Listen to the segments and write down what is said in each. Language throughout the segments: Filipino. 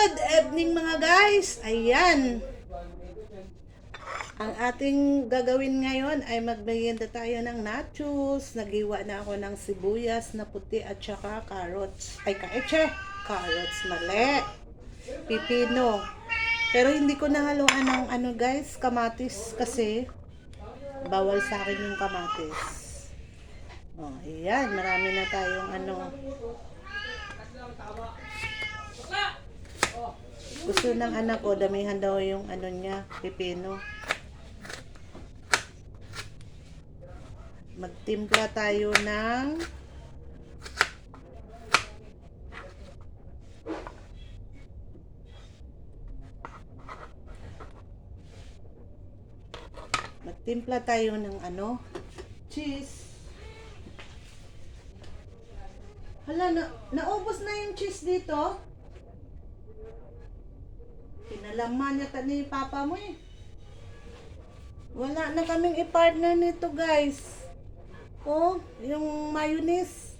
Good evening mga guys. Ayan. Ang ating gagawin ngayon ay magmerienda tayo ng nachos. Nagiwa na ako ng sibuyas na puti at saka carrots. Ay, kaeche. Carrots, mali. Pipino. Pero hindi ko nahaluan ng guys, kamatis kasi bawal sa akin yung kamatis. Oh, ayan. Marami na tayong Gusto ng anak ko, damihan daw yung niya, pipino. Magtimpla tayo ng cheese. Hala, naubos na yung cheese dito. Pinalaman niya ni papa mo eh. Wala na kaming i-partner nito guys. Oh, yung mayonnaise.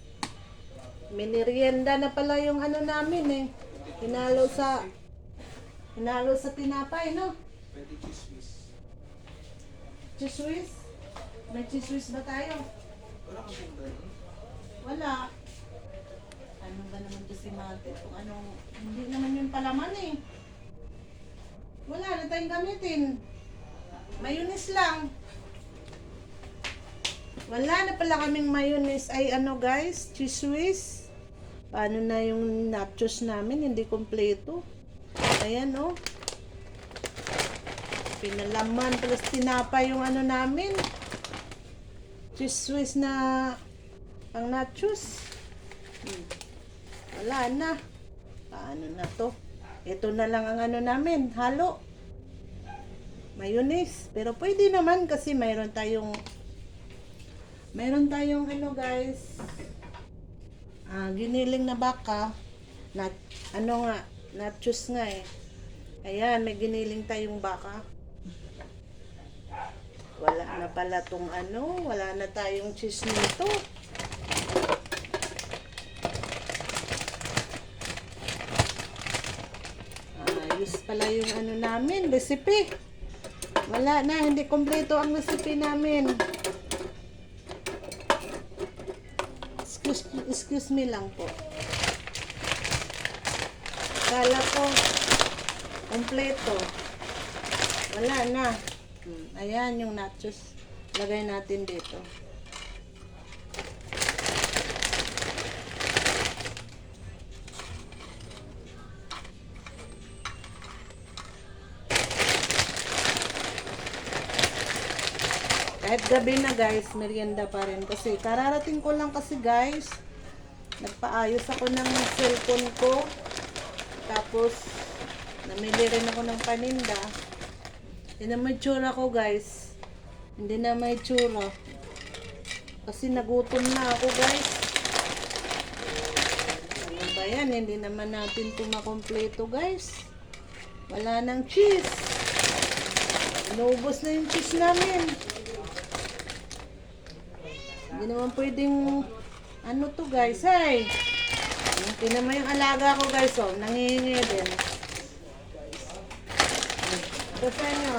Minirienda na pala yung namin eh. Hinalo sa tinapay, no? Cheese whiz? May cheese whiz ba tayo? Wala. Ano ba naman to si Mate? Kung hindi naman yung palaman eh. Wala na tayong gamitin. Mayonnaise lang. Wala na pala kaming mayonnaise. Ay guys, cheese whiz. Paano na yung nachos namin? Hindi kompleto. Ayan oh. Pinalaman plus tinapa yung namin. Cheese whiz na pang nachos. Wala na. Paano na to? Ito na lang ang namin, halo. Mayonnaise. Pero pwede naman kasi mayroon tayong guys, giniling na baka. Nachos nga eh. Ayan, may giniling tayong baka. Wala na pala tong wala na tayong cheese nito. Ayos pala yung namin, recipe. Wala na, hindi kompleto ang recipe namin. Excuse me lang po. Kala ko kompleto. Wala na. Ayan yung nachos. Lagay natin dito. Kahit gabi na guys, merienda pa rin. Kasi kararating ko lang kasi guys. Nagpaayos ako ng cellphone ko. Tapos, namili rin ako ng paninda. Hindi na may tsura ko guys. Hindi na may tsura. Kasi nagutom na ako guys. Ano ba yan? Hindi naman natin ito makompleto guys. Wala nang cheese. Naubos na yung cheese namin. Hindi naman pwedeng to guys, ay. Tingnan mo yung alaga ko guys, oh, nangihingi din. Ito sa inyo.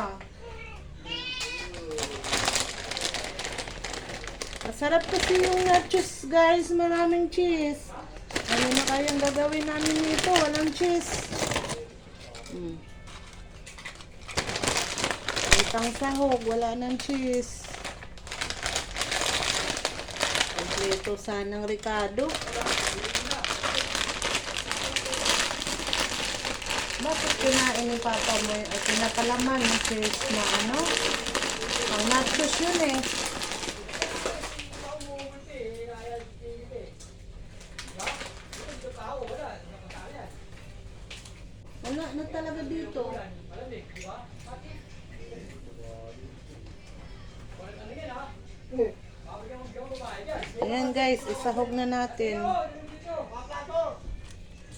Masarap kasi yung nachos guys, maraming cheese. Ano na kayang gagawin namin nito? Walang cheese. Itang sahog, wala ng cheese. Kompleto sanang Ricardo. Bakit kinain ni Papa mo at pinapalaman ng cheese na ang nachos yun eh. Wala na talaga dito. Ayan guys, isahog na natin.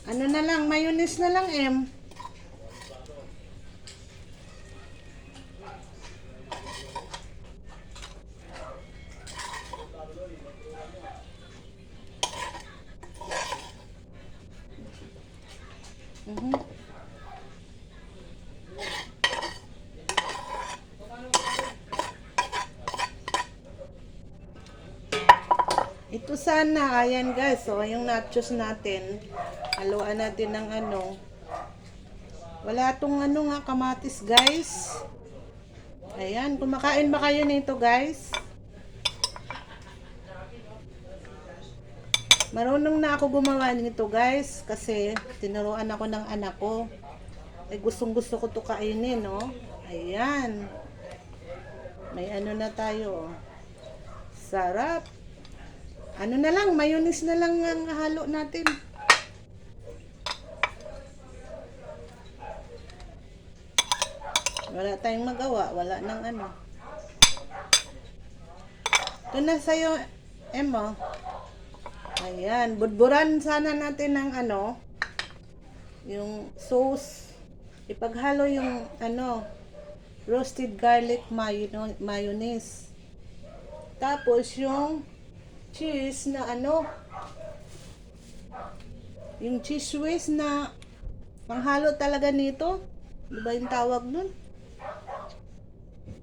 Ano na lang, mayonnaise na lang sana. Ayan guys, so yung nachos natin. Haluan natin ng ano. Wala tong ano nga, kamatis guys. Ayan, kumakain ba kayo nito guys? Marunong na ako gumawa nito guys. Kasi tinuruan ako ng anak ko. Ay gustong gusto ko to kainin, no? Ayan. May ano na tayo. Sarap. Ano na lang, mayonnaise na lang ang halo natin. Wala tayong magawa, wala nang ano. Ito na sa'yo, Emma. Ayan, budburan sana natin ng ano, yung sauce. Ipaghalo yung ano, roasted garlic mayonnaise. Tapos yung cheese na ano, yung cheese whiz na panghalo talaga nito. Di ba yung tawag nun?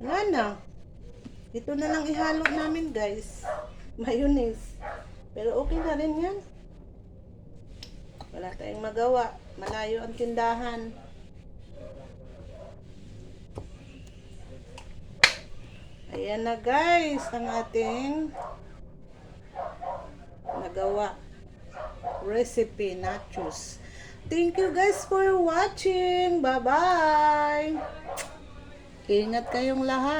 Wala na. Ito na lang ihalo namin guys. Mayonnaise. Pero okay na rin yan. Wala tayong magawa. Malayo ang tindahan. Ayan na guys, ang ating nagawa recipe nachos. Thank you guys for watching. Bye-bye. Ingat kayong lahat.